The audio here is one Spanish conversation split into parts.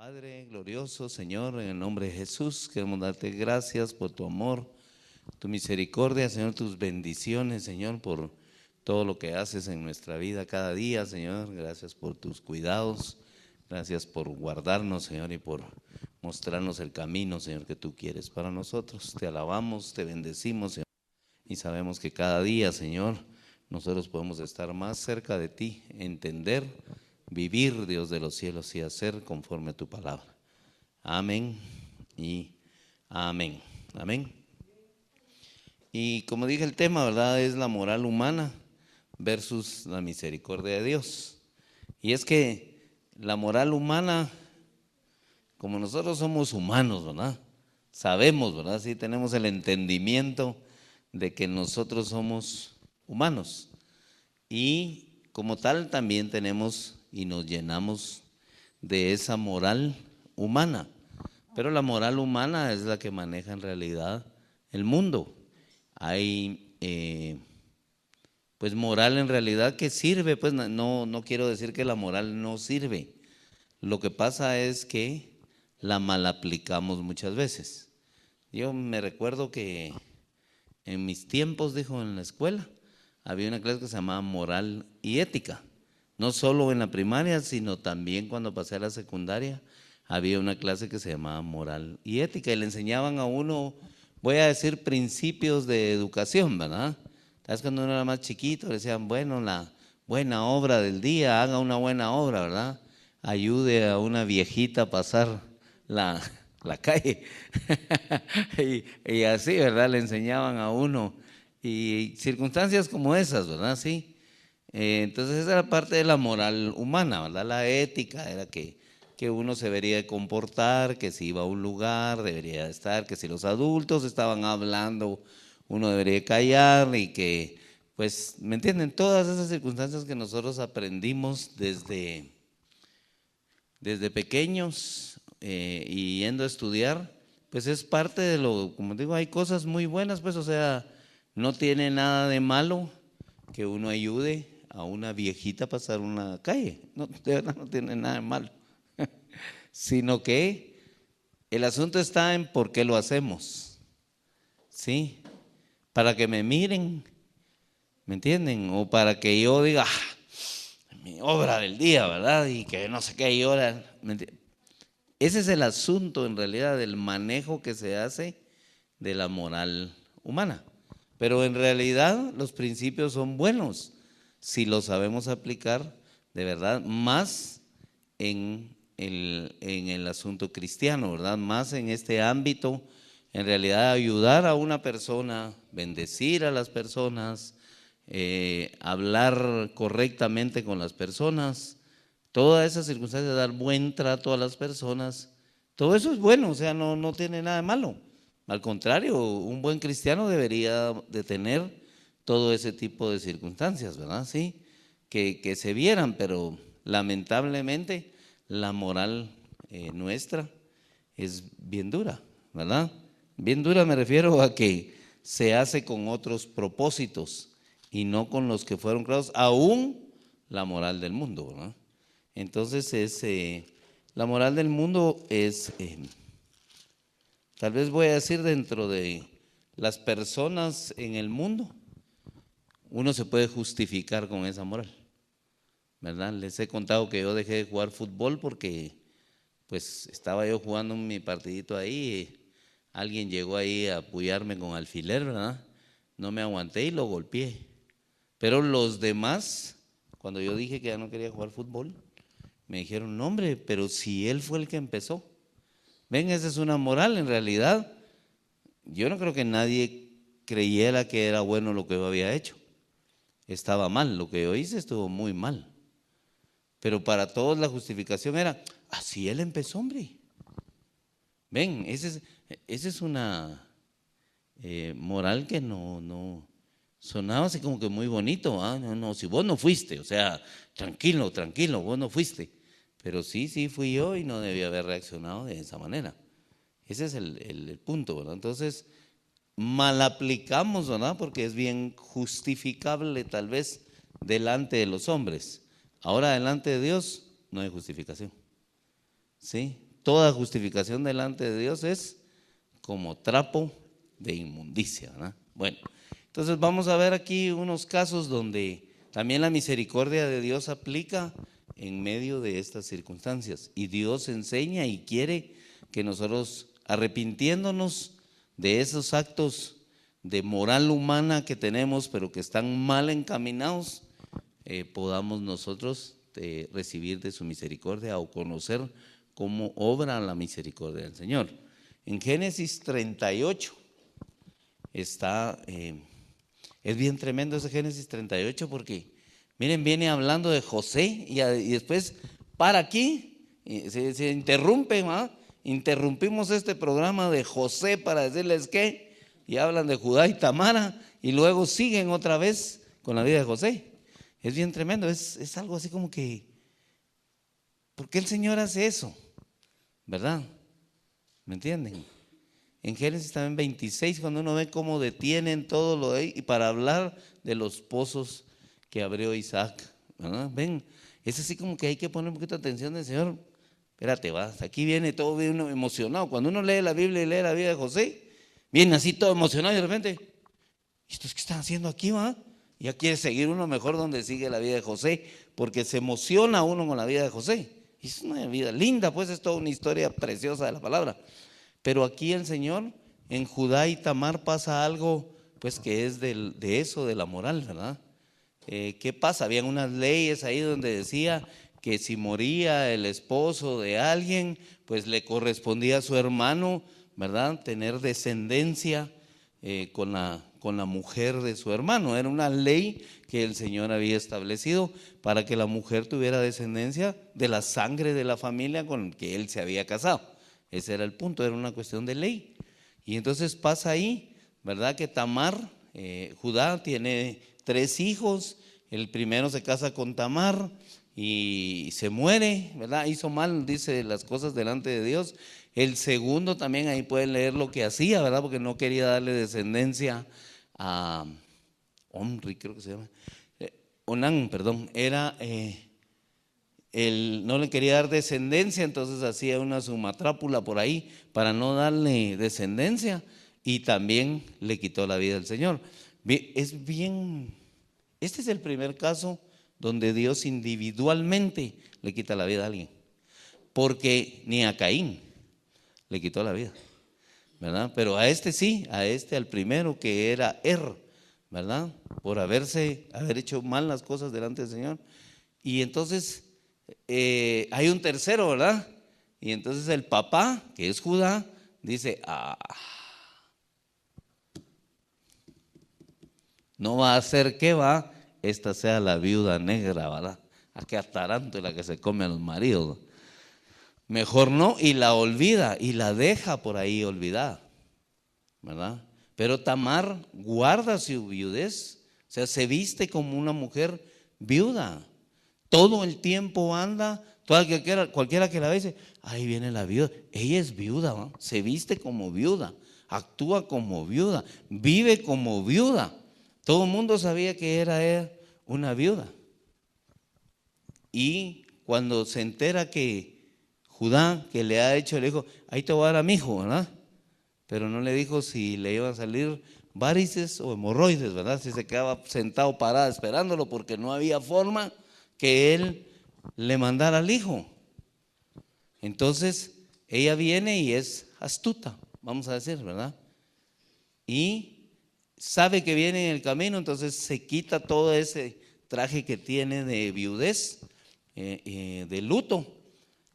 Padre glorioso, Señor, en el nombre de Jesús, queremos darte gracias por tu amor, tu misericordia, Señor, tus bendiciones, Señor, por todo lo que haces en nuestra vida cada día, Señor. Gracias por tus cuidados, gracias por guardarnos, Señor, y por mostrarnos el camino, Señor, que tú quieres para nosotros. Te alabamos, te bendecimos, Señor, y sabemos que cada día, Señor, nosotros podemos estar más cerca de ti, entender, vivir, Dios de los cielos, y hacer conforme a tu palabra. Amén y amén. Amén. Y como dije, el tema, ¿verdad?, es la moral humana versus la misericordia de Dios. Y es que la moral humana, como nosotros somos humanos, ¿verdad?, sabemos, ¿verdad?, sí tenemos el entendimiento de que nosotros somos humanos. Y como tal también tenemos y nos llenamos de esa moral humana. Pero la moral humana es la que maneja en realidad el mundo. Hay pues moral en realidad que sirve, pues no quiero decir que la moral no sirve. Lo que pasa es que la mal aplicamos muchas veces. Yo me recuerdo que en mis tiempos, dijo, en la escuela, había una clase que se llamaba moral y ética. No solo en la primaria, sino también cuando pasé a la secundaria, había una clase que se llamaba moral y ética y le enseñaban a uno, voy a decir, principios de educación, ¿verdad? ¿Sabes? Cuando uno era más chiquito, le decían, bueno, la buena obra del día, haga una buena obra, ¿verdad? Ayude a una viejita a pasar la calle. y así, ¿verdad? Le enseñaban a uno. Y circunstancias como esas, ¿verdad? Sí. Entonces esa era parte de la moral humana, ¿verdad? La ética era que uno se debería de comportar, que si iba a un lugar debería de estar, que si los adultos estaban hablando, uno debería callar y que, pues, ¿me entienden? Todas esas circunstancias que nosotros aprendimos desde pequeños y yendo a estudiar, pues es parte de lo, como digo, hay cosas muy buenas, pues, o sea, no tiene nada de malo que uno ayude a una viejita a pasar una calle, no, de verdad no tiene nada de malo, sino que el asunto está en por qué lo hacemos, ¿sí? Para que me miren, ¿me entienden? O para que yo diga, mi obra del día, ¿verdad? Y que no sé qué hay hora, ¿me entienden? Ese es el asunto en realidad del manejo que se hace de la moral humana. Pero en realidad los principios son buenos si los sabemos aplicar de verdad, más en el asunto cristiano, ¿verdad? Más en este ámbito, en realidad ayudar a una persona, bendecir a las personas, hablar correctamente con las personas, todas esas circunstancias de dar buen trato a las personas, todo eso es bueno, o sea, no tiene nada de malo. Al contrario, un buen cristiano debería de tener todo ese tipo de circunstancias, ¿verdad? Sí, que se vieran, pero lamentablemente la moral nuestra es bien dura, ¿verdad? Bien dura me refiero a que se hace con otros propósitos y no con los que fueron creados, aún la moral del mundo, ¿verdad? Entonces la moral del mundo es, tal vez voy a decir, dentro de las personas en el mundo, uno se puede justificar con esa moral, ¿verdad? Les he contado que yo dejé de jugar fútbol porque pues estaba yo jugando mi partidito ahí y alguien llegó ahí a apoyarme con alfiler, ¿verdad? No me aguanté y lo golpeé. Pero los demás, cuando yo dije que ya no quería jugar fútbol, me dijeron, no hombre, pero si él fue el que empezó. Ven, esa es una moral en realidad. Yo no creo que nadie creyera que era bueno lo que yo había hecho. Estaba mal, lo que yo hice estuvo muy mal. Pero para todos la justificación era, así él empezó, hombre. Ven, esa es una moral que no sonaba así como que muy bonito. No, si vos no fuiste, o sea, tranquilo, vos no fuiste. Pero sí fui yo y no debía haber reaccionado de esa manera. Ese es el punto, ¿verdad? Entonces, mal aplicamos, ¿verdad? Porque es bien justificable tal vez delante de los hombres. Ahora delante de Dios no hay justificación, ¿sí? toda justificación delante de Dios es como trapo de inmundicia, ¿verdad? Bueno, entonces vamos a ver aquí unos casos donde también la misericordia de Dios aplica en medio de estas circunstancias. Y Dios enseña y quiere que nosotros, arrepintiéndonos de esos actos de moral humana que tenemos, pero que están mal encaminados, podamos nosotros recibir de su misericordia o conocer cómo obra la misericordia del Señor. En Génesis 38 está, es bien tremendo ese Génesis 38 porque, miren, viene hablando de José y después para aquí, se interrumpe, ¿verdad? Interrumpimos este programa de José para decirles que, y hablan de Judá y Tamara, y luego siguen otra vez con la vida de José. Es bien tremendo, es algo así como que, ¿por qué el Señor hace eso? ¿Verdad? ¿Me entienden? En Génesis también 26, cuando uno ve cómo detienen todo lo de ahí, y para hablar de los pozos que abrió Isaac, ¿verdad? Ven, es así como que hay que poner un poquito de atención del Señor. Espérate, vas, aquí viene todo bien uno emocionado. Cuando uno lee la Biblia y lee la vida de José, viene así todo emocionado y de repente, ¿estos qué están haciendo aquí, va? Ya quiere seguir uno mejor donde sigue la vida de José, porque se emociona uno con la vida de José. Y es una vida linda, pues es toda una historia preciosa de la palabra. Pero aquí el Señor, en Judá y Tamar pasa algo, pues que es de eso, de la moral, ¿verdad? ¿Qué pasa? Habían unas leyes ahí donde decía que si moría el esposo de alguien, pues le correspondía a su hermano, ¿verdad? Tener descendencia con la mujer de su hermano. Era una ley que el Señor había establecido para que la mujer tuviera descendencia de la sangre de la familia con que él se había casado. Ese era el punto, era una cuestión de ley. Y entonces pasa ahí, ¿verdad? Que Tamar, Judá tiene 3 hijos, el primero se casa con Tamar y se muere, ¿verdad? Hizo mal, dice las cosas delante de Dios. El segundo también, ahí pueden leer lo que hacía, ¿verdad? Porque no quería darle descendencia a Omri, creo que se llama. Onán, perdón, era, no le quería dar descendencia, entonces hacía una sumatrápula por ahí para no darle descendencia y también le quitó la vida al Señor. Es bien, este es el primer caso donde Dios individualmente le quita la vida a alguien, porque ni a Caín le quitó la vida, ¿verdad? Pero a este sí, al primero que era ¿verdad? Por haber hecho mal las cosas delante del Señor. Y entonces hay un tercero, ¿verdad? Y entonces el papá, que es Judá, dice, no va a ser que esta sea la viuda negra, ¿verdad? Aquella tarántula que se come a los maridos. Mejor no, y la olvida, y la deja por ahí olvidada, ¿verdad? Pero Tamar guarda su viudez, o sea, se viste como una mujer viuda. Todo el tiempo anda, cualquiera que la ve dice, ahí viene la viuda. Ella es viuda, ¿va? Se viste como viuda, actúa como viuda, vive como viuda. Todo el mundo sabía que era ella una viuda. Y cuando se entera que Judá, que le ha hecho, le dijo, ahí te voy a dar a mi hijo, ¿verdad? Pero no le dijo si le iban a salir varices o hemorroides, ¿verdad? Si se quedaba sentado, parada, esperándolo, porque no había forma que él le mandara al hijo. Entonces, ella viene y es astuta, vamos a decir, ¿verdad? Y sabe que viene en el camino, entonces se quita todo ese traje que tiene de viudez, de luto,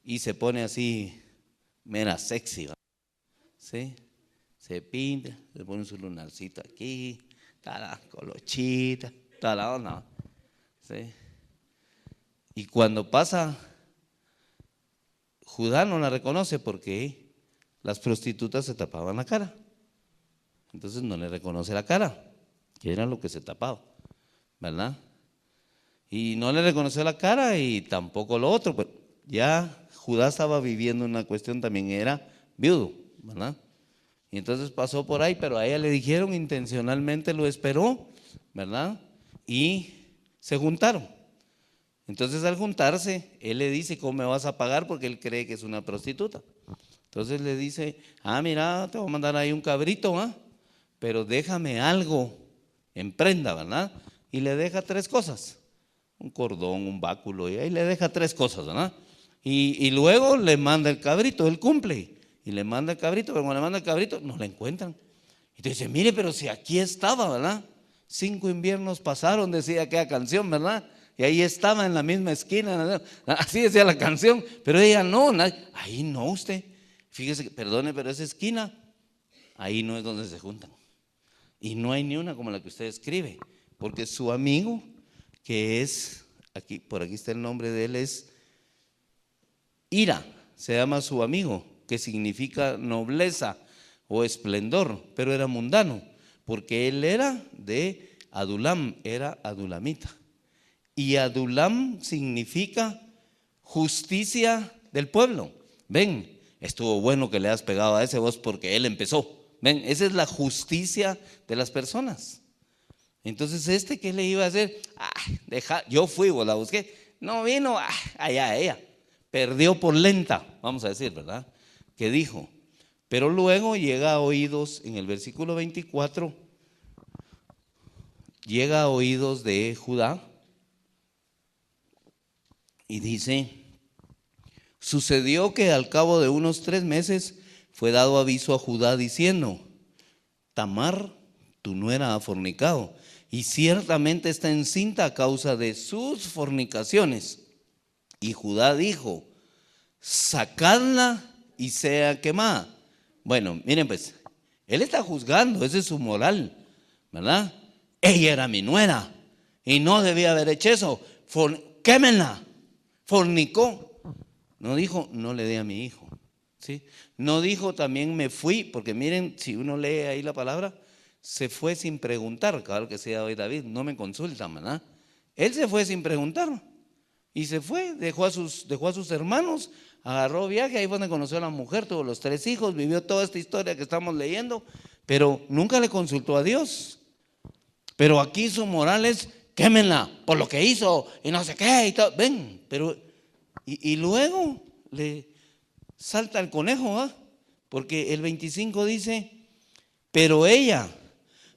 y se pone así, mera sexy, ¿verdad? ¿Sí? Se pinta, se pone su lunarcito aquí, la colochita, la onda, ¿sí? Y cuando pasa, Judá no la reconoce porque las prostitutas se tapaban la cara. Entonces no le reconoce la cara, que era lo que se tapaba, ¿verdad? Y no le reconoció la cara y tampoco lo otro, pero ya Judá estaba viviendo una cuestión, también era viudo, ¿verdad? Y entonces pasó por ahí, pero a ella le dijeron intencionalmente, lo esperó, ¿verdad? Y se juntaron. Entonces al juntarse, él le dice, ¿cómo me vas a pagar? Porque él cree que es una prostituta. Entonces le dice, mira, te voy a mandar ahí un cabrito, pero déjame algo en prenda, ¿verdad? Y le deja 3 cosas, un cordón, un báculo, y ahí le deja 3 cosas, ¿verdad? Y luego le manda el cabrito, él cumple, y le manda el cabrito, pero cuando le manda el cabrito, no lo encuentran. Y te dice, mire, pero si aquí estaba, ¿verdad? 5 inviernos pasaron, decía aquella canción, ¿verdad? Y ahí estaba en la misma esquina, ¿verdad? Así decía la canción, pero ella no, ahí no usted. Fíjese, perdone, pero esa esquina, ahí no es donde se juntan. Y no hay ni una como la que usted escribe, porque su amigo, que es, aquí, por aquí está el nombre de él, es Ira, se llama su amigo, que significa nobleza o esplendor, pero era mundano, porque él era de Adulam, era adulamita. Y Adulam significa justicia del pueblo. Ven, estuvo bueno que le has pegado a ese vos porque él empezó. Ven, esa es la justicia de las personas. Entonces, ¿qué le iba a hacer? Yo fui, vos la busqué. No vino, allá ella. Perdió por lenta, vamos a decir, ¿verdad? Que dijo. Pero luego llega a oídos, en el versículo 24, llega a oídos de Judá y dice: sucedió que al cabo de unos 3 meses fue dado aviso a Judá diciendo: Tamar, tu nuera, ha fornicado, y ciertamente está encinta a causa de sus fornicaciones. Y Judá dijo: sacadla y sea quemada. Bueno, miren pues, él está juzgando, esa es su moral, ¿verdad? Ella era mi nuera y no debía haber hecho eso. Quémenla, fornicó. No dijo, no le dé a mi hijo, ¿sí? No dijo también me fui, porque miren, si uno lee ahí la palabra, se fue sin preguntar. Claro que sea hoy David, no me consultan, ¿verdad? Él se fue sin preguntar y se fue, dejó a sus hermanos, agarró viaje, ahí fue donde conoció a la mujer, tuvo los 3 hijos, vivió toda esta historia que estamos leyendo, pero nunca le consultó a Dios. Pero aquí su moral es: quémenla por lo que hizo y no sé qué y todo. Ven, pero y luego le salta el conejo, porque el 25 dice: pero ella,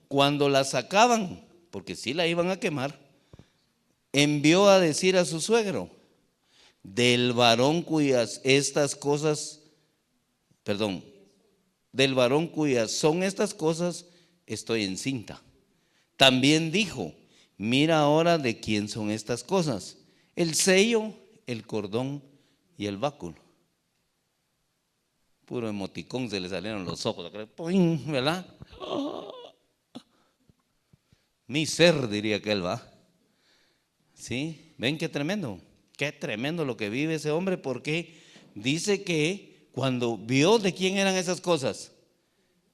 cuando la sacaban, porque sí la iban a quemar, envió a decir a su suegro: del varón cuyas son estas cosas, estoy encinta. También dijo: mira ahora de quién son estas cosas, el sello, el cordón y el báculo. Puro emoticón se le salieron los ojos, ¿verdad? Mi ser, diría aquel, ¿va? ¿Sí? ¿Ven qué tremendo lo que vive ese hombre? Porque dice que cuando vio de quién eran esas cosas,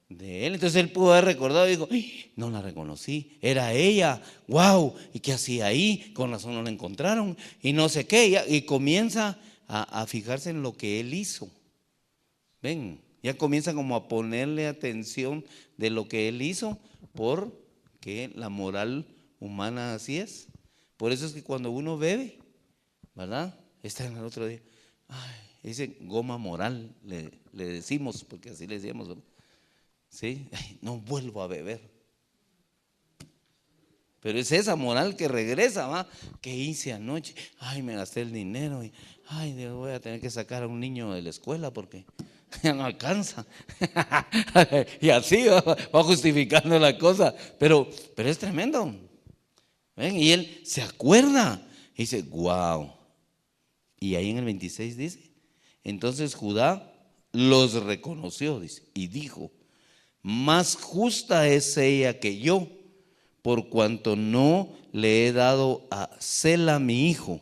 de él, entonces él pudo haber recordado y dijo: no la reconocí, era ella, wow, ¿y qué hacía ahí? Con razón no la encontraron y no sé qué, y comienza a fijarse en lo que él hizo. Ven, ya comienza como a ponerle atención de lo que él hizo, porque la moral humana así es. Por eso es que cuando uno bebe, ¿verdad? Está en el otro día, dice goma moral, le decimos, porque así le decíamos, ¿verdad? ¿Sí? No vuelvo a beber. Pero es esa moral que regresa, ¿va? ¿Qué hice anoche? Me gasté el dinero y voy a tener que sacar a un niño de la escuela porque ya no alcanza. Y así va justificando la cosa. Pero es tremendo. ¿Ven? Y él se acuerda y dice: wow. Y ahí en el 26 dice: entonces Judá los reconoció, dice, y dijo: más justa es ella que yo, por cuanto no le he dado a Sela mi hijo.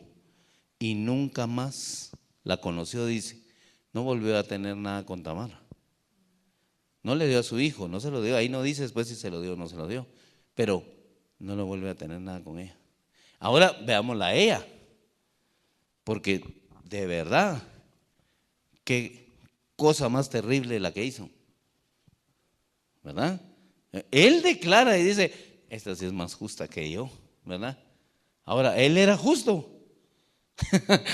Y nunca más la conoció, dice. No volvió a tener nada con Tamar. No le dio a su hijo, no se lo dio. Ahí no dice después si se lo dio o no se lo dio, pero no lo vuelve a tener nada con ella. Ahora veámosla a ella, porque de verdad, qué cosa más terrible la que hizo, ¿verdad? Él declara y dice: esta sí es más justa que yo, ¿verdad? Ahora, él era justo,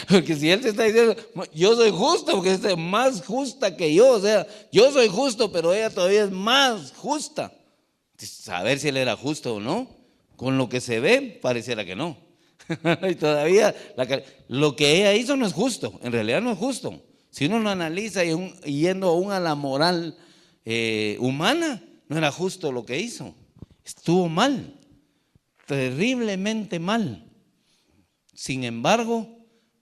Porque si él te está diciendo, yo soy justo, porque es más justa que yo, o sea, yo soy justo, pero ella todavía es más justa. Saber si él era justo o no, con lo que se ve, pareciera que no. Y todavía lo que ella hizo no es justo, en realidad no es justo. Si uno lo analiza y yendo aún a la moral humana, no era justo lo que hizo. Estuvo mal, terriblemente mal. Sin embargo,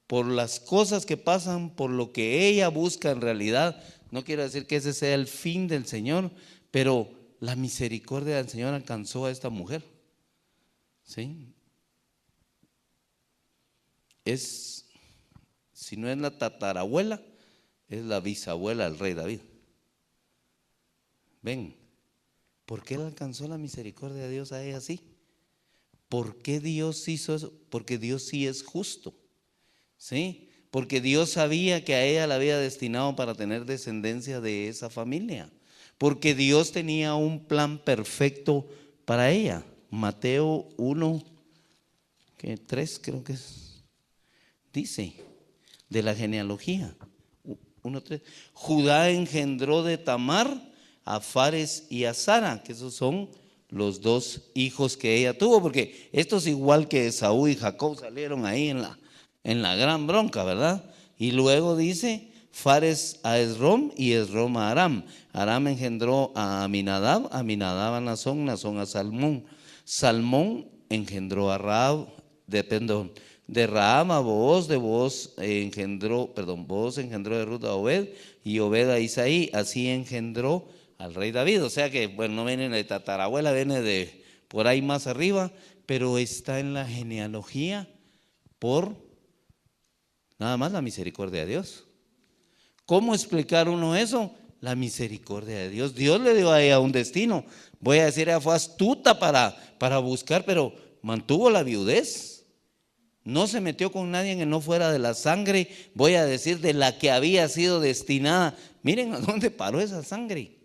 por las cosas que pasan, por lo que ella busca en realidad, no quiero decir que ese sea el fin del Señor, pero la misericordia del Señor alcanzó a esta mujer. ¿Sí? Si no es la tatarabuela, es la bisabuela del rey David. Ven, ¿por qué le alcanzó la misericordia de Dios a ella así? ¿Por qué Dios hizo eso? Porque Dios sí es justo, ¿sí? Porque Dios sabía que a ella la había destinado para tener descendencia de esa familia. Porque Dios tenía un plan perfecto para ella. Mateo 1:3 creo que es. Dice, de la genealogía, 1:3. Judá engendró de Tamar a Fares y a Zara, que esos son los dos hijos que ella tuvo, porque estos igual que Esaú y Jacob salieron ahí en la gran bronca, ¿verdad? Y luego dice, Fares a Esrom y Esrom a Aram. Aram engendró a Aminadab, Aminadab a Nazón, Nazón a Salmón. Salmón engendró a Rahab, de Rahab a Booz, de Booz engendró de Ruth a Obed, y Obed a Isaí. Así engendró al rey David. O sea que, bueno, no viene de tatarabuela, viene de por ahí más arriba, pero está en la genealogía por nada más la misericordia de Dios. ¿Cómo explicar uno eso? La misericordia de Dios. Dios le dio a ella un destino. Voy a decir, ella fue astuta para buscar, pero mantuvo la viudez. No se metió con nadie que no fuera de la sangre, voy a decir, de la que había sido destinada. Miren a dónde paró esa sangre.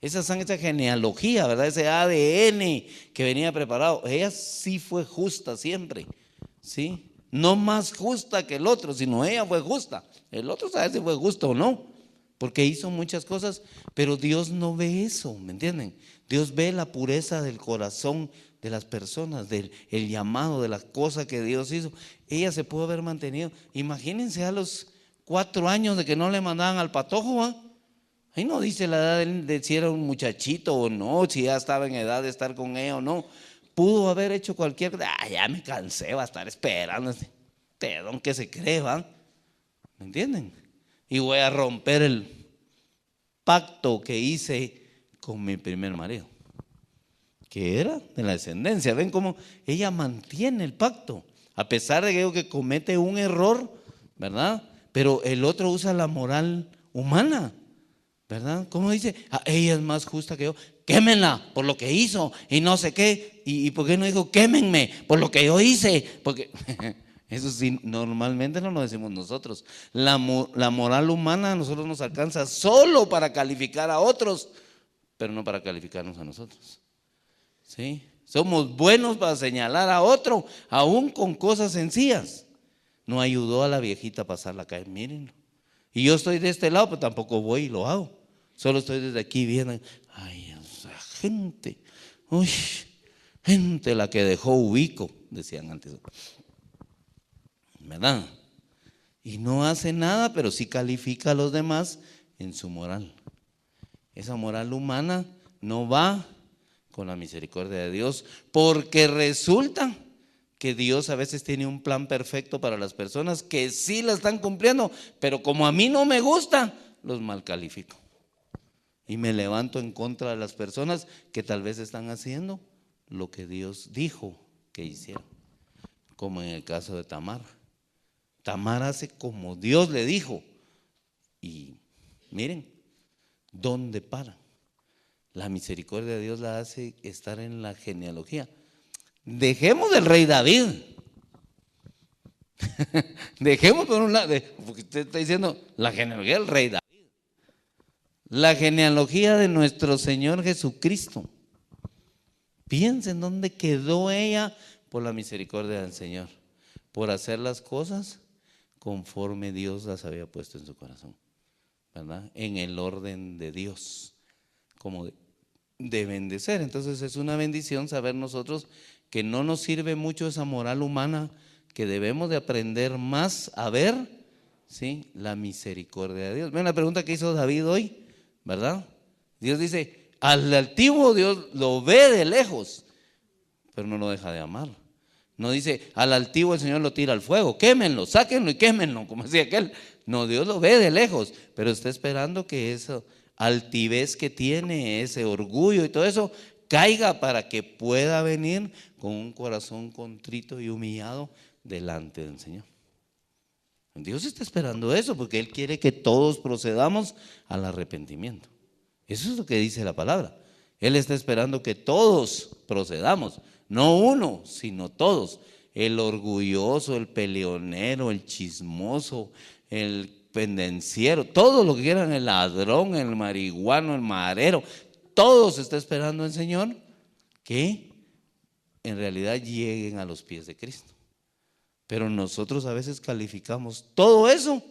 Esa genealogía, ¿verdad? Ese ADN que venía preparado. Ella sí fue justa siempre, ¿sí? No más justa que el otro, sino ella fue justa. El otro sabe si fue justo o no, porque hizo muchas cosas, pero Dios no ve eso, ¿me entienden? Dios ve la pureza del corazón de las personas, el llamado, de las cosas que Dios hizo. Ella se pudo haber mantenido. Imagínense a los 4 años de que no le mandaban al patojo, ¿eh? Ahí no dice la edad de si era un muchachito o no, si ya estaba en edad de estar con ella o no. Pudo haber hecho cualquier cosa. Ya me cansé, va a estar esperando este pedón que se cree, ¿va? ¿Me entienden? Y voy a romper el pacto que hice con mi primer marido, que era de la descendencia. Ven cómo ella mantiene el pacto, a pesar de que comete un error, ¿verdad? Pero el otro usa la moral humana, ¿verdad? ¿Cómo dice? Ella es más justa que yo. Quémenla por lo que hizo y no sé qué. ¿Y por qué no dijo quémenme por lo que yo hice? Porque eso sí, normalmente no lo decimos nosotros. La moral humana a nosotros nos alcanza solo para calificar a otros, pero no para calificarnos a nosotros. ¿Sí? Somos buenos para señalar a otro, aún con cosas sencillas. No ayudó a la viejita a pasar la calle, mírenlo. Y yo estoy de este lado, pero tampoco voy y lo hago. Solo estoy desde aquí viendo. Ay, esa gente. Uy, gente la que dejó ubico, decían antes. ¿Verdad? Y no hace nada, pero sí califica a los demás en su moral. Esa moral humana no va con la misericordia de Dios, porque resulta que Dios a veces tiene un plan perfecto para las personas que sí la están cumpliendo, pero como a mí no me gusta, los malcalifico. Y me levanto en contra de las personas que tal vez están haciendo lo que Dios dijo que hicieran, como en el caso de Tamar. Tamar hace como Dios le dijo. Y miren, ¿dónde para? La misericordia de Dios la hace estar en la genealogía. Dejemos del rey David. Dejemos por un lado, porque usted está diciendo la genealogía del rey David. La genealogía de nuestro Señor Jesucristo. Piensen dónde quedó ella por la misericordia del Señor. Por hacer las cosas conforme Dios las había puesto en su corazón, ¿verdad? En el orden de Dios, como deben de ser. Entonces es una bendición saber nosotros que no nos sirve mucho esa moral humana, que debemos de aprender más a ver, ¿sí?, la misericordia de Dios. Ven la pregunta que hizo David hoy, ¿verdad? Dios dice, al altivo Dios lo ve de lejos, pero no lo deja de amar. No dice, al altivo el Señor lo tira al fuego, quémenlo, sáquenlo y quémenlo, como decía aquel. No, Dios lo ve de lejos, pero está esperando que esa altivez que tiene, ese orgullo y todo eso, caiga para que pueda venir con un corazón contrito y humillado delante del Señor. Dios está esperando eso porque Él quiere que todos procedamos al arrepentimiento. Eso es lo que dice la palabra. Él está esperando que todos procedamos, no uno, sino todos. El orgulloso, el peleonero, el chismoso, el pendenciero, todo lo que quieran, el ladrón, el marihuano, el marero, todos está esperando el Señor que en realidad lleguen a los pies de Cristo. Pero nosotros a veces calificamos todo eso,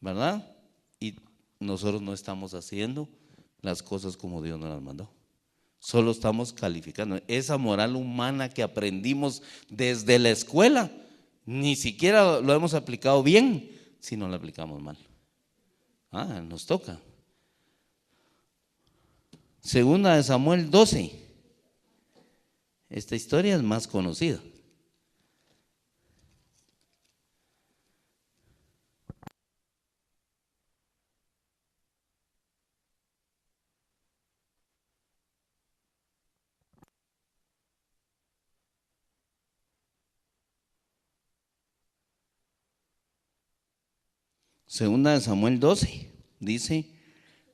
¿verdad? Y nosotros no estamos haciendo las cosas como Dios nos las mandó. Solo estamos calificando. Esa moral humana que aprendimos desde la escuela, ni siquiera lo hemos aplicado bien, si no lo aplicamos mal. Nos toca. Segunda de Samuel 12. Esta historia es más conocida. Segunda de Samuel 12, dice,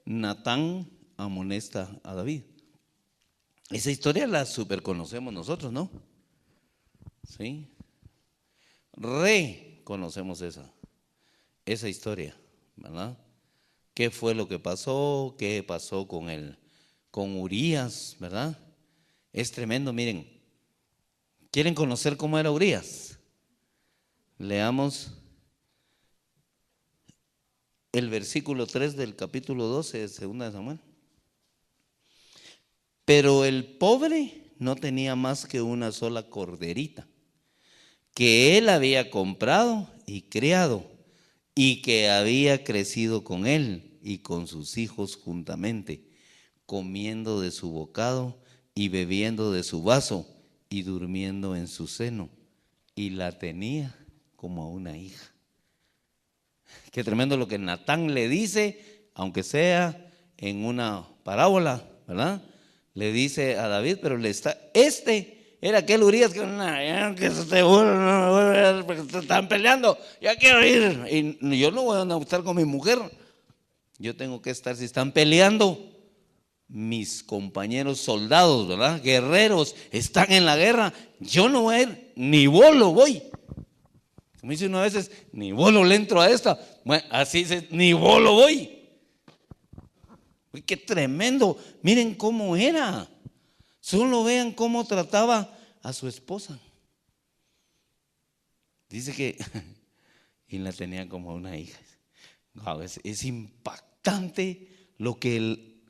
Natán amonesta a David. Esa historia la super conocemos nosotros, ¿no? Sí. Reconocemos esa historia, ¿verdad? ¿Qué fue lo que pasó? ¿Qué pasó con Urías, verdad? Es tremendo, miren. ¿Quieren conocer cómo era Urías? Leamos el versículo 3 del capítulo 12 de Segunda de Samuel. Pero el pobre no tenía más que una sola corderita, que él había comprado y criado, y que había crecido con él y con sus hijos juntamente, comiendo de su bocado y bebiendo de su vaso y durmiendo en su seno, y la tenía como a una hija. Qué tremendo lo que Natán le dice, aunque sea en una parábola, ¿verdad? Le dice a David, pero era aquel Urías que se están peleando, ya quiero ir, y yo no voy a estar con mi mujer, yo tengo que estar, si están peleando, mis compañeros soldados, ¿verdad? Guerreros, están en la guerra, yo no voy a ir, ni bolo voy. Como dice uno a veces, ni bolo le entro a esta. Bueno, así dice, ni bolo voy. Uy, qué tremendo. Miren cómo era. Solo vean cómo trataba a su esposa. Dice que y la tenía como una hija. Wow, es impactante lo que él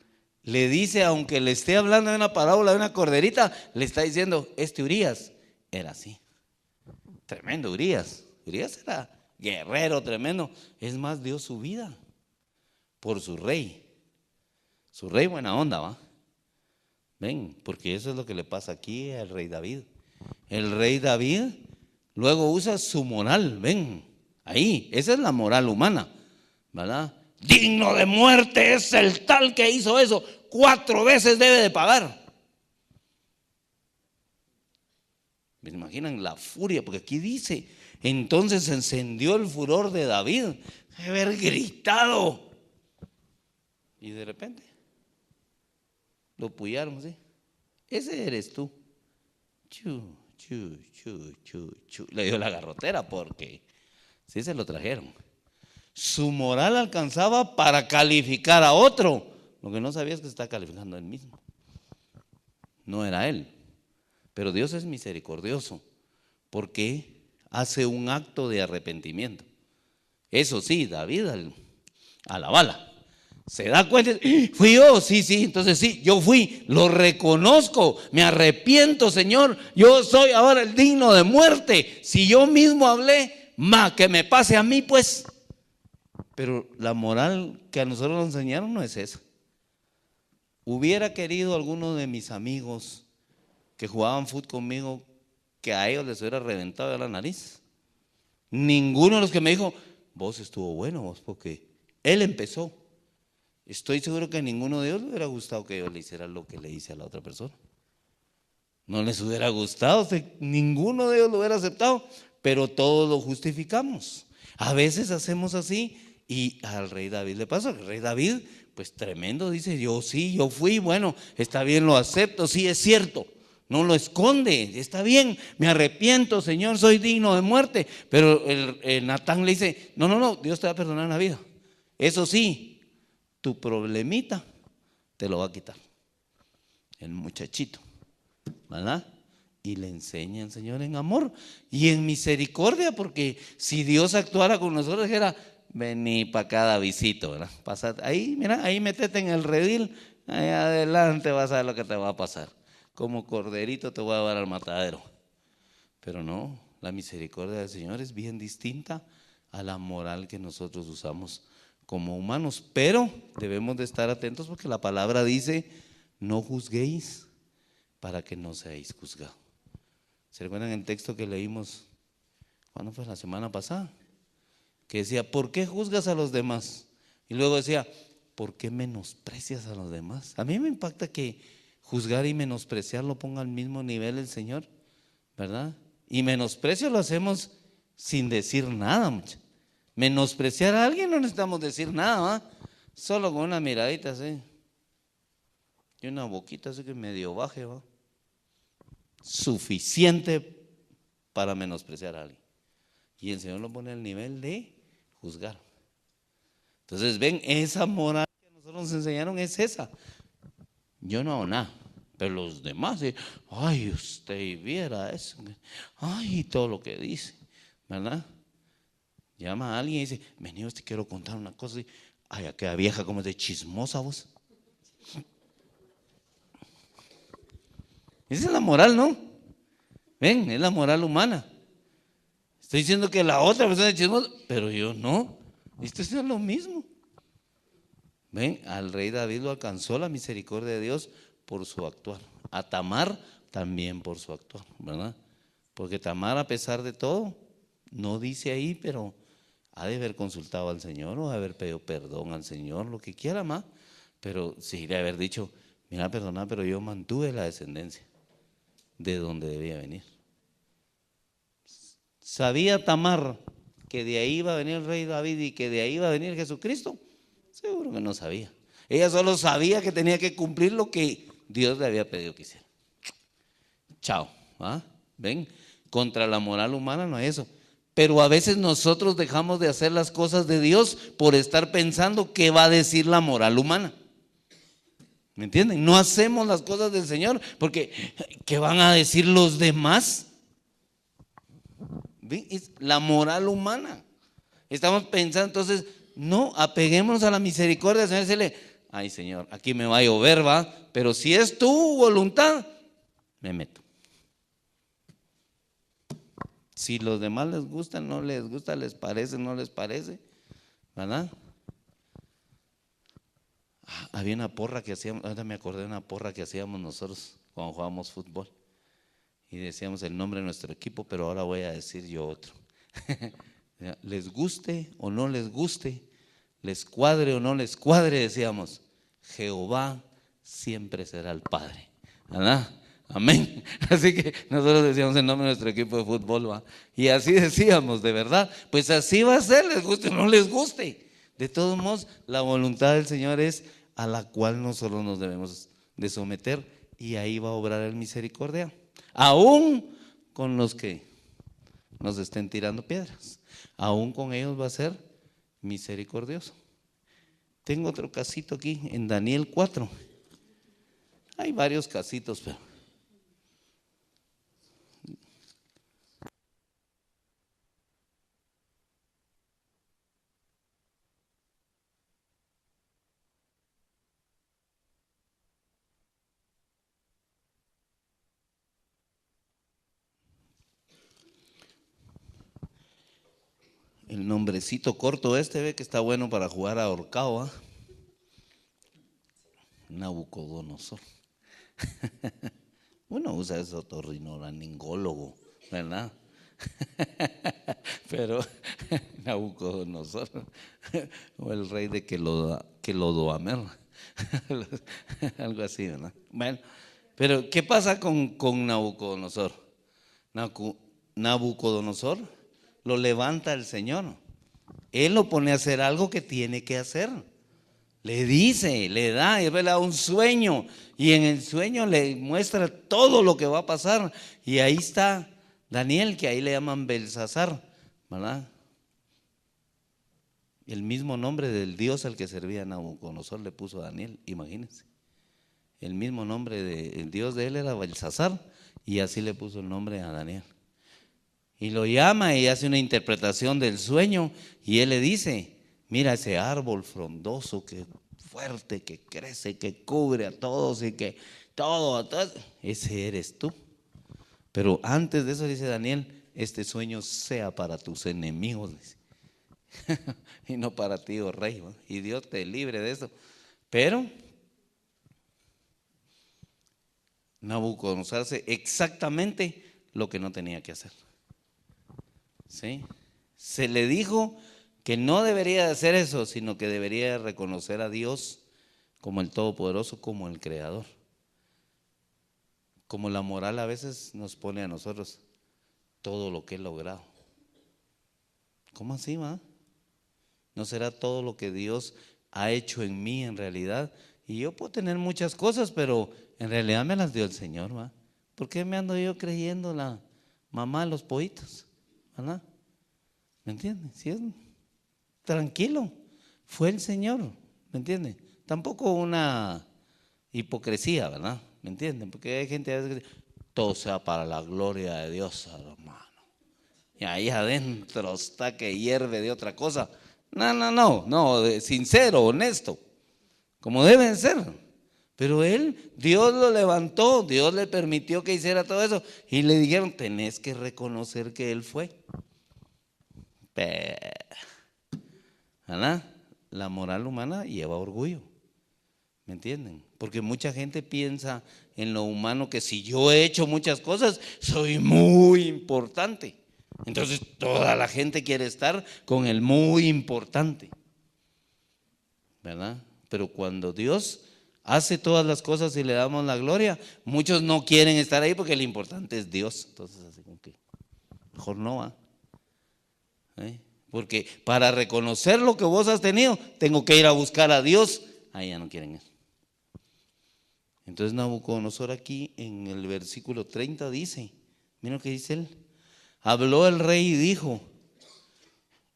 le dice, aunque le esté hablando de una parábola de una corderita, le está diciendo, Urías era así. Tremendo Urías. Urías era guerrero tremendo. Es más, dio su vida por su rey. Su rey buena onda, ¿va? Ven, porque eso es lo que le pasa aquí al rey David. El rey David luego usa su moral, ven, ahí, esa es la moral humana, ¿verdad? Digno de muerte es el tal que hizo eso, 4 veces debe de pagar. ¿Me imaginan la furia? Porque aquí dice, entonces se encendió el furor de David, haber gritado, y de repente lo pullaron, ¿sí? Ese eres tú. Chu, chu, chu, chu, chu. Le dio la garrotera porque sí se lo trajeron. Su moral alcanzaba para calificar a otro. Lo que no sabía es que se está calificando a él mismo. No era él. Pero Dios es misericordioso porque hace un acto de arrepentimiento. Eso sí, David a la bala. ¿Se da cuenta? ¿Fui yo? Sí, sí, entonces sí, yo fui, lo reconozco, me arrepiento, Señor, yo soy ahora el digno de muerte. Si yo mismo hablé, que me pase a mí, pues. Pero la moral que a nosotros nos enseñaron no es esa. Hubiera querido alguno de mis amigos que jugaban fútbol conmigo que a ellos les hubiera reventado la nariz. Ninguno de los que me dijo, vos estuvo bueno, vos, porque él empezó. Estoy seguro que a ninguno de ellos le hubiera gustado que yo le hiciera lo que le hice a la otra persona. No les hubiera gustado, ninguno de ellos lo hubiera aceptado, pero todos lo justificamos. A veces hacemos así y al rey David le pasa. El rey David, pues tremendo, dice, yo sí, yo fui, bueno, está bien, lo acepto, sí es cierto. No lo esconde, está bien, me arrepiento, Señor, soy digno de muerte. Pero el Natán le dice, no, Dios te va a perdonar la vida. Eso sí, tu problemita te lo va a quitar el muchachito, ¿verdad? Y le enseña el Señor en amor y en misericordia, porque si Dios actuara con nosotros, dijera, vení para cada visito, ¿verdad? Pasad, ahí, mira, ahí metete en el redil, ahí adelante vas a ver lo que te va a pasar. Como corderito te voy a llevar al matadero. Pero no, la misericordia del Señor es bien distinta a la moral que nosotros usamos como humanos, pero debemos de estar atentos porque la palabra dice, no juzguéis para que no seáis juzgados. ¿Se recuerdan el texto que leímos? ¿Cuándo fue? La semana pasada, que decía, ¿por qué juzgas a los demás? Y luego decía, ¿por qué menosprecias a los demás? A mí me impacta que juzgar y menospreciar lo ponga al mismo nivel el Señor, ¿verdad? Y menosprecio lo hacemos sin decir nada, muchachos. Menospreciar a alguien no necesitamos decir nada, ¿va? Solo con una miradita así y una boquita así que medio baje, ¿va? Suficiente para menospreciar a alguien. Y el Señor lo pone al nivel de juzgar. Entonces ven, esa moral que a nosotros nos enseñaron es esa. Yo no hago nada, pero los demás, ay, usted viera eso, ay, todo lo que dice, ¿verdad? Llama a alguien y dice, vení, te quiero contar una cosa. Ay, aquella vieja como es de chismosa vos. Esa es la moral, ¿no? Ven, es la moral humana. Estoy diciendo que la otra persona es chismosa, pero yo no. Esto es lo mismo. Ven, al rey David lo alcanzó la misericordia de Dios por su actuar. A Tamar también por su actuar, ¿verdad? Porque Tamar, a pesar de todo, no dice ahí, pero ha de haber consultado al Señor o de haber pedido perdón al Señor, lo que quiera más, pero sí de haber dicho, mira, perdona, pero yo mantuve la descendencia de donde debía venir. ¿Sabía Tamar que de ahí iba a venir el rey David y que de ahí iba a venir Jesucristo? Seguro que no sabía. Ella solo sabía que tenía que cumplir lo que Dios le había pedido que hiciera. Chao, ¿ah? ¿Ven? Contra la moral humana no es eso. Pero a veces nosotros dejamos de hacer las cosas de Dios por estar pensando qué va a decir la moral humana. ¿Me entienden? No hacemos las cosas del Señor porque ¿qué van a decir los demás? ¿Ven? Es la moral humana. Estamos pensando, entonces, no, apeguémonos a la misericordia del Señor y decirle, ay Señor, aquí me va a llover, va, pero si es tu voluntad, me meto. Si los demás les gusta, no les gusta, les parece, no les parece, ¿verdad? Había una porra que hacíamos, ahora me acordé de una porra que hacíamos nosotros cuando jugábamos fútbol y decíamos el nombre de nuestro equipo, pero ahora voy a decir yo otro. Les guste o no les guste, les cuadre o no les cuadre, decíamos, Jehová siempre será el Padre, ¿verdad? Amén. Así que nosotros decíamos el nombre de nuestro equipo de fútbol, ¿va? Y así decíamos, de verdad, pues así va a ser, les guste o no les guste. De todos modos, la voluntad del Señor es a la cual nosotros nos debemos de someter y ahí va a obrar el misericordia, aún con los que nos estén tirando piedras, aún con ellos va a ser misericordioso. Tengo otro casito aquí en Daniel 4. Hay varios casitos, pero El nombrecito corto ve que está bueno para jugar a ahorcado, ¿ah? Nabucodonosor. Uno usa eso, otorrinolaringólogo, ¿verdad? Pero Nabucodonosor, o el rey de Kelodoamer, algo así, ¿verdad? Bueno, pero ¿qué pasa con Nabucodonosor? Nabucodonosor lo levanta el Señor. Él lo pone a hacer algo que tiene que hacer. Le dice, le da, él le da un sueño y en el sueño le muestra todo lo que va a pasar. Y ahí está Daniel, que ahí le llaman Belsasar, ¿verdad? El mismo nombre del Dios al que servía Nabucodonosor le puso a Daniel, imagínense. El mismo nombre del Dios de él era Belsasar y así le puso el nombre a Daniel. Y lo llama y hace una interpretación del sueño y él le dice: mira ese árbol frondoso, que fuerte, que crece, que cubre a todos y que todo, ese eres tú. Pero antes de eso dice Daniel: este sueño sea para tus enemigos, dice. Y no para ti, oh rey, ¿no? Y Dios te libre de eso. Pero Nabucodonosor hace exactamente lo que no tenía que hacer. ¿Sí? Se le dijo que no debería de hacer eso, sino que debería reconocer a Dios como el Todopoderoso, como el Creador. Como la moral a veces nos pone a nosotros todo lo que he logrado. ¿Cómo así, va? ¿No será todo lo que Dios ha hecho en mí en realidad? Y yo puedo tener muchas cosas, pero en realidad me las dio el Señor, ¿va? ¿Por qué me ando yo creyendo la mamá de los pollitos? ¿Verdad? ¿Me entiendes? ¿Sí? Tranquilo, fue el Señor, ¿me entienden? Tampoco una hipocresía, ¿verdad? ¿Me entienden? Porque hay gente a veces que dice: todo sea para la gloria de Dios, hermano. Y ahí adentro está que hierve de otra cosa. No, sincero, honesto, como deben ser. Pero él, Dios lo levantó, Dios le permitió que hiciera todo eso. Y le dijeron: tenés que reconocer que él fue. ¿Verdad? La moral humana lleva orgullo, ¿me entienden? Porque mucha gente piensa en lo humano que si yo he hecho muchas cosas, soy muy importante. Entonces toda la gente quiere estar con el muy importante, ¿verdad? Pero cuando Dios hace todas las cosas y le damos la gloria, muchos no quieren estar ahí porque lo importante es Dios. Entonces así como que mejor no va. Porque para reconocer lo que vos has tenido, tengo que ir a buscar a Dios. Ahí ya no quieren eso. Entonces Nabucodonosor aquí en el versículo 30 dice, mira lo que dice él: habló el rey y dijo: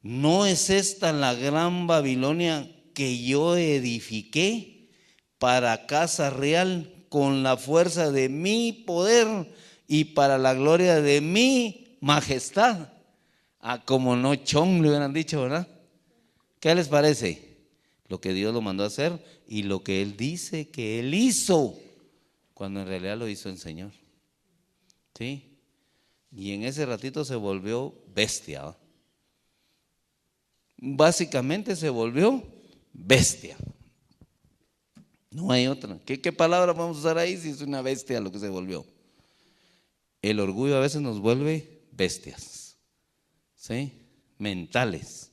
¿no es esta la gran Babilonia que yo edifiqué para casa real con la fuerza de mi poder y para la gloria de mi majestad? Como no chon, le hubieran dicho, ¿verdad? ¿Qué les parece? Lo que Dios lo mandó a hacer y lo que Él dice que Él hizo, cuando en realidad lo hizo el Señor. ¿Sí? Y en ese ratito se volvió bestia, ¿va? Básicamente se volvió bestia. No hay otra. ¿Qué palabra vamos a usar ahí si es una bestia lo que se volvió? El orgullo a veces nos vuelve bestias, ¿sí? Mentales.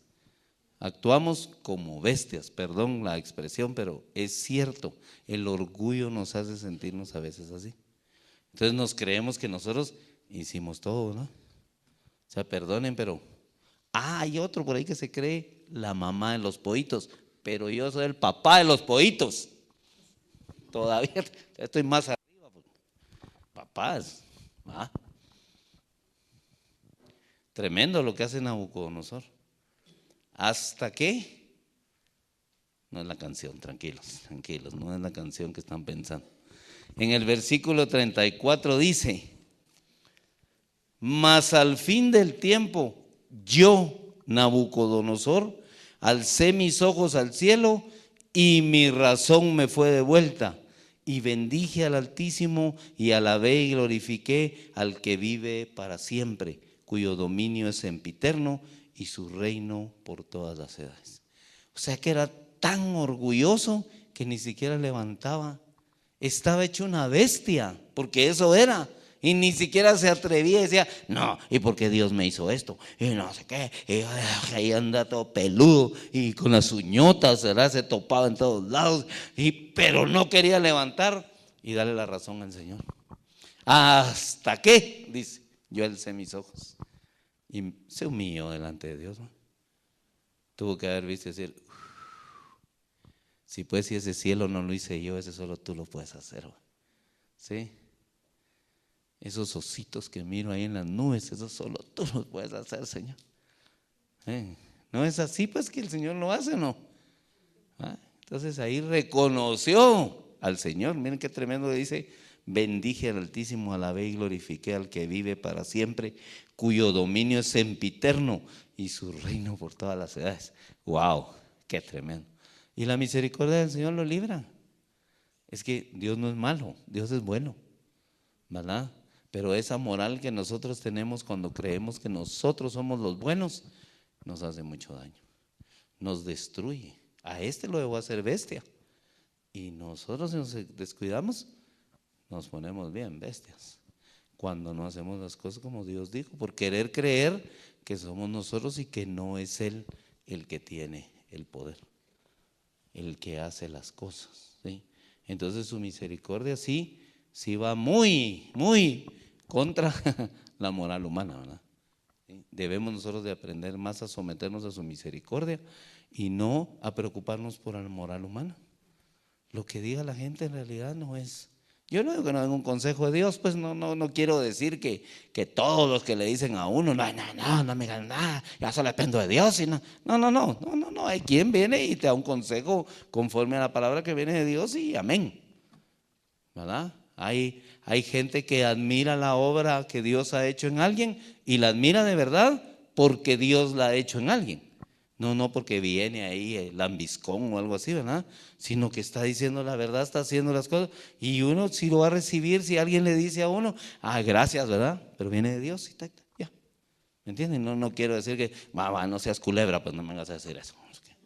Actuamos como bestias, perdón la expresión, pero es cierto, el orgullo nos hace sentirnos a veces así. Entonces nos creemos que nosotros hicimos todo, ¿no? O sea, perdonen, pero hay otro por ahí que se cree la mamá de los pollitos, pero yo soy el papá de los pollitos. Todavía estoy más arriba. Papás, ¿va? Tremendo lo que hace Nabucodonosor. ¿Hasta qué? No es la canción, tranquilos, no es la canción que están pensando. En el versículo 34 dice: mas al fin del tiempo, yo, Nabucodonosor, alcé mis ojos al cielo y mi razón me fue devuelta. Y bendije al Altísimo y alabé y glorifiqué al que vive para siempre, cuyo dominio es sempiterno y su reino por todas las edades. O sea que era tan orgulloso que ni siquiera levantaba. Estaba hecho una bestia, porque eso era. Y ni siquiera se atrevía y decía, no, ¿y por qué Dios me hizo esto? Y no sé qué. Y ahí anda todo peludo y con las uñotas, ¿verdad? Se topaba en todos lados. Pero no quería levantar y darle la razón al Señor. ¿Hasta qué? Dice, yo alcé mis ojos. Y se humilló delante de Dios, ¿no? Tuvo que haber visto y decir, si pues si ese cielo no lo hice yo, ese solo tú lo puedes hacer, ¿no? ¿Sí? Esos ositos que miro ahí en las nubes, eso solo tú los puedes hacer, Señor. ¿No es así pues que el Señor lo hace o no? Entonces ahí reconoció al Señor. Miren qué tremendo dice: bendije al Altísimo, alabé y glorifiqué al que vive para siempre, cuyo dominio es sempiterno y su reino por todas las edades. ¡Wow! ¡Qué tremendo! Y la misericordia del Señor lo libra. Es que Dios no es malo, Dios es bueno, ¿verdad? Pero esa moral que nosotros tenemos cuando creemos que nosotros somos los buenos, nos hace mucho daño, nos destruye. A este lo debo hacer bestia. Y nosotros, si nos descuidamos, nos ponemos bien bestias cuando no hacemos las cosas como Dios dijo, por querer creer que somos nosotros y que no es Él el que tiene el poder, el que hace las cosas, ¿sí? Entonces su misericordia sí va muy contra la moral humana, ¿verdad? ¿Sí? Debemos nosotros de aprender más a someternos a su misericordia y no a preocuparnos por la moral humana. Lo que diga la gente en realidad no es. Yo no digo que no venga un consejo de Dios, pues no quiero decir que todos los que le dicen a uno, no me ganan nada, ya solo dependo de Dios. Y no. Hay quien viene y te da un consejo conforme a la palabra que viene de Dios y amén, ¿verdad? Hay gente que admira la obra que Dios ha hecho en alguien y la admira de verdad porque Dios la ha hecho en alguien. No porque viene ahí el lambiscón o algo así, ¿verdad? Sino que está diciendo la verdad, está haciendo las cosas. Y uno sí lo va a recibir si alguien le dice a uno, gracias, ¿verdad? Pero viene de Dios y ya. ¿Me entienden? No quiero decir que, no seas culebra, pues no me vengas a decir eso,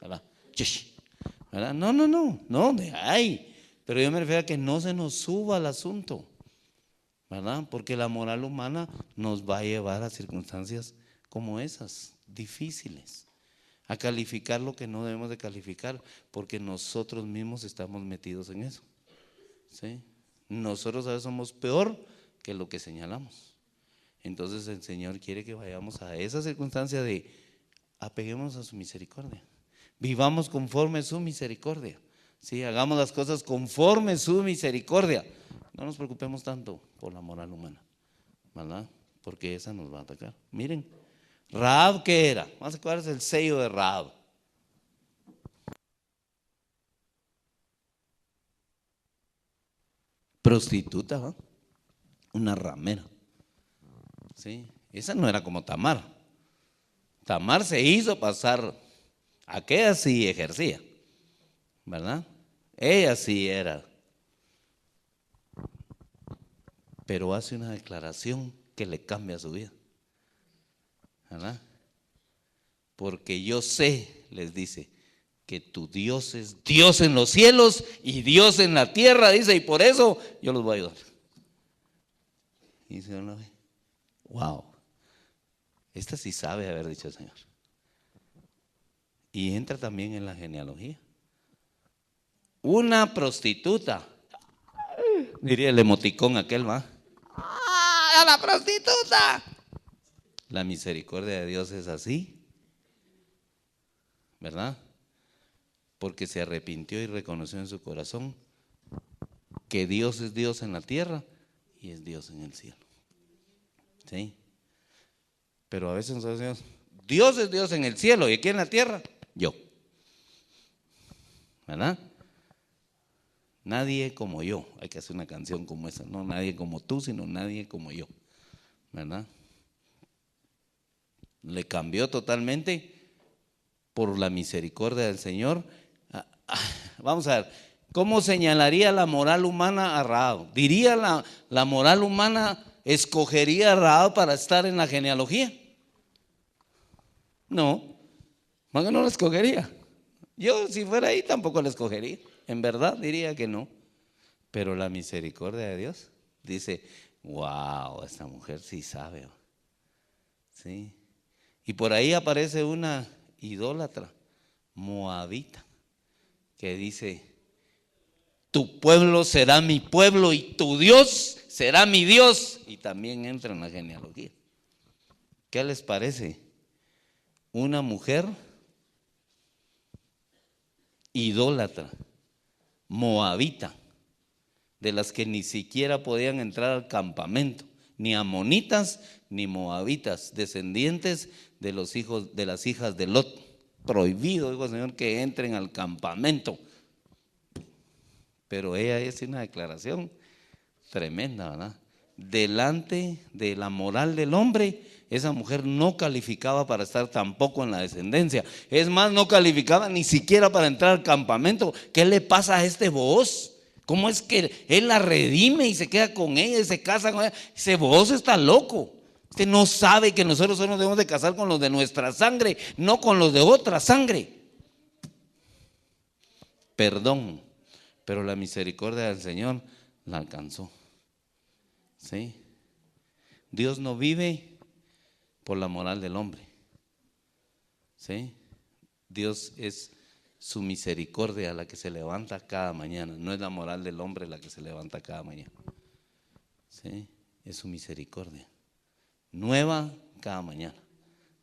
¿verdad? ¿Verdad? No, de ahí. Pero yo me refiero a que no se nos suba el asunto, ¿verdad? Porque la moral humana nos va a llevar a circunstancias como esas, difíciles, a calificar lo que no debemos de calificar, porque nosotros mismos estamos metidos en eso, ¿sí? Nosotros a veces somos peor que lo que señalamos. Entonces el Señor quiere que vayamos a esa circunstancia de apeguemos a su misericordia, vivamos conforme a su misericordia, ¿sí? Hagamos las cosas conforme a su misericordia. No nos preocupemos tanto por la moral humana, ¿verdad? Porque esa nos va a atacar. Miren, Rahab, ¿qué era? Vamos a ver cuál es el sello de Rahab. Prostituta, ¿no? Una ramera, ¿sí? Esa no era como Tamar. Tamar se hizo pasar, aquella sí ejercía, ¿verdad? Ella sí era. Pero hace una declaración que le cambia su vida, ¿verdad? Porque yo sé, les dice, que tu Dios es Dios en los cielos y Dios en la tierra, dice, y por eso yo los voy a ayudar. Y dice, wow, esta sí sabe haber dicho el Señor. Y entra también en la genealogía. Una prostituta, diría el emoticón aquel, ¿va? ¡Ah, la prostituta! La misericordia de Dios es así, ¿verdad? Porque se arrepintió y reconoció en su corazón que Dios es Dios en la tierra y es Dios en el cielo, ¿sí? Pero a veces nosotros decimos, Dios es Dios en el cielo y aquí en la tierra, yo, ¿verdad? Nadie como yo. Hay que hacer una canción como esa, no nadie como tú, sino nadie como yo, ¿verdad? Le cambió totalmente por la misericordia del Señor. Vamos a ver, ¿cómo señalaría la moral humana a Rahab? Diría la moral humana ¿escogería a Rahab para estar en la genealogía? No, más que no la escogería. Yo si fuera ahí tampoco la escogería. En verdad diría que no. Pero la misericordia de Dios dice, wow, esta mujer sí sabe. Sí. Y por ahí aparece una idólatra moabita que dice, tu pueblo será mi pueblo y tu Dios será mi Dios. Y también entra en la genealogía. ¿Qué les parece? Una mujer idólatra, moabita, de las que ni siquiera podían entrar al campamento, ni amonitas ni moabitas, descendientes de los hijos de las hijas de Lot. Prohibido, dijo el Señor, que entren al campamento. Pero ella hace una declaración tremenda, ¿verdad? Delante de la moral del hombre, esa mujer no calificaba para estar tampoco en la descendencia. Es más, no calificaba ni siquiera para entrar al campamento. ¿Qué le pasa a este Booz? ¿Cómo es que él la redime y se queda con ella y se casa con ella? Ese Booz está loco. Usted no sabe que nosotros solo nos debemos de casar con los de nuestra sangre, no con los de otra sangre. Perdón, pero la misericordia del Señor la alcanzó. ¿Sí? Dios no vive por la moral del hombre. ¿Sí? Dios es su misericordia la que se levanta cada mañana. No es la moral del hombre la que se levanta cada mañana. ¿Sí? Es su misericordia. Nueva cada mañana.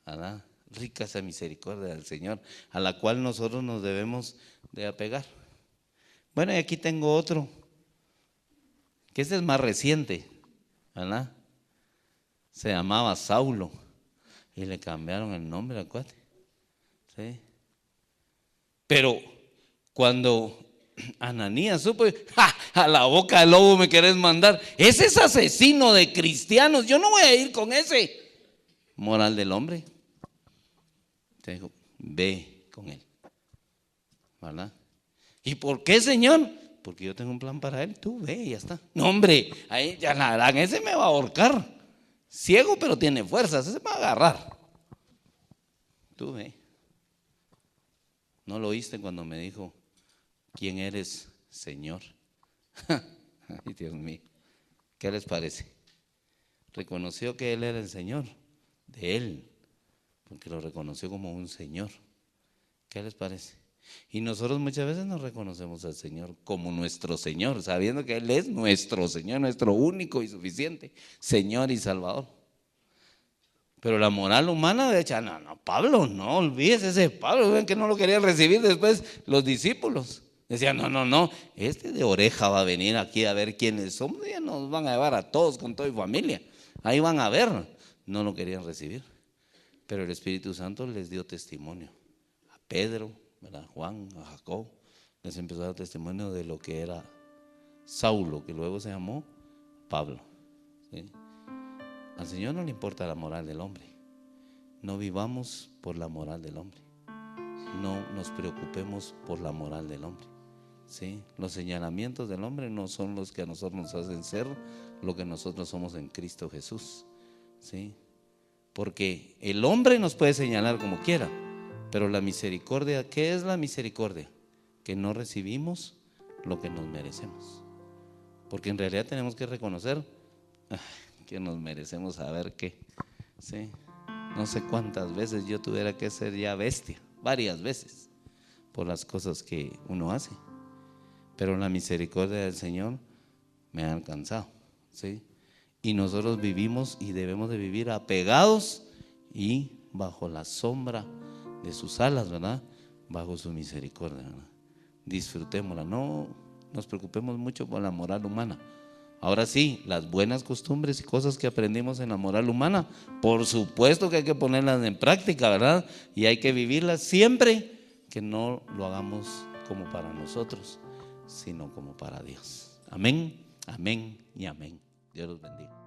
¿Verdad? Rica esa misericordia del Señor, a la cual nosotros nos debemos de apegar. Bueno, y aquí tengo otro, que este es más reciente, ¿verdad? Se llamaba Saulo y le cambiaron el nombre al cuate. ¿Sí? Pero cuando Ananías supo, ¡ja! A la boca del lobo me querés mandar. Ese es asesino de cristianos, yo no voy a ir con ese. Moral del hombre. Te dijo, ve con él, ¿verdad? ¿Y por qué, Señor? Porque yo tengo un plan para él. Tú ve y ya está. No, hombre, ahí ya la harán. Ese me va a ahorcar. Ciego, pero tiene fuerzas. Ese me va a agarrar. Tú ve. ¿No lo oíste cuando me dijo, quién eres, Señor? Ay, Dios mío. ¿Qué les parece? Reconoció que él era el Señor de él, porque lo reconoció como un Señor. ¿Qué les parece? Y nosotros muchas veces nos reconocemos al Señor como nuestro Señor, sabiendo que Él es nuestro Señor, nuestro único y suficiente Señor y Salvador. Pero la moral humana de hecho, no, Pablo, no, olvídese ese Pablo, ven que no lo querían recibir después los discípulos. Decían, no, este de oreja va a venir aquí a ver quiénes somos, ya nos van a llevar a todos con toda familia. Ahí van a ver, no lo querían recibir. Pero el Espíritu Santo les dio testimonio a Pedro, a Juan, a Jacob, les empezó a dar testimonio de lo que era Saulo, que luego se llamó Pablo. ¿Sí? Al Señor no le importa la moral del hombre. No vivamos por la moral del hombre. No nos preocupemos por la moral del hombre. ¿Sí? Los señalamientos del hombre no son los que a nosotros nos hacen ser lo que nosotros somos en Cristo Jesús. ¿Sí? Porque el hombre nos puede señalar como quiera, pero la misericordia, ¿qué es la misericordia? Que no recibimos lo que nos merecemos. Porque en realidad tenemos que reconocer que nos merecemos saber qué. ¿Sí? No sé cuántas veces yo tuviera que ser ya bestia, varias veces, por las cosas que uno hace. Pero la misericordia del Señor me ha alcanzado. ¿Sí? Y nosotros vivimos y debemos de vivir apegados y bajo la sombra de sus alas, ¿verdad? Bajo su misericordia, ¿verdad? Disfrutémosla, no nos preocupemos mucho por la moral humana. Ahora sí, las buenas costumbres y cosas que aprendimos en la moral humana, por supuesto que hay que ponerlas en práctica, ¿verdad? Y hay que vivirlas siempre, que no lo hagamos como para nosotros, sino como para Dios. Amén, amén y amén. Dios los bendiga.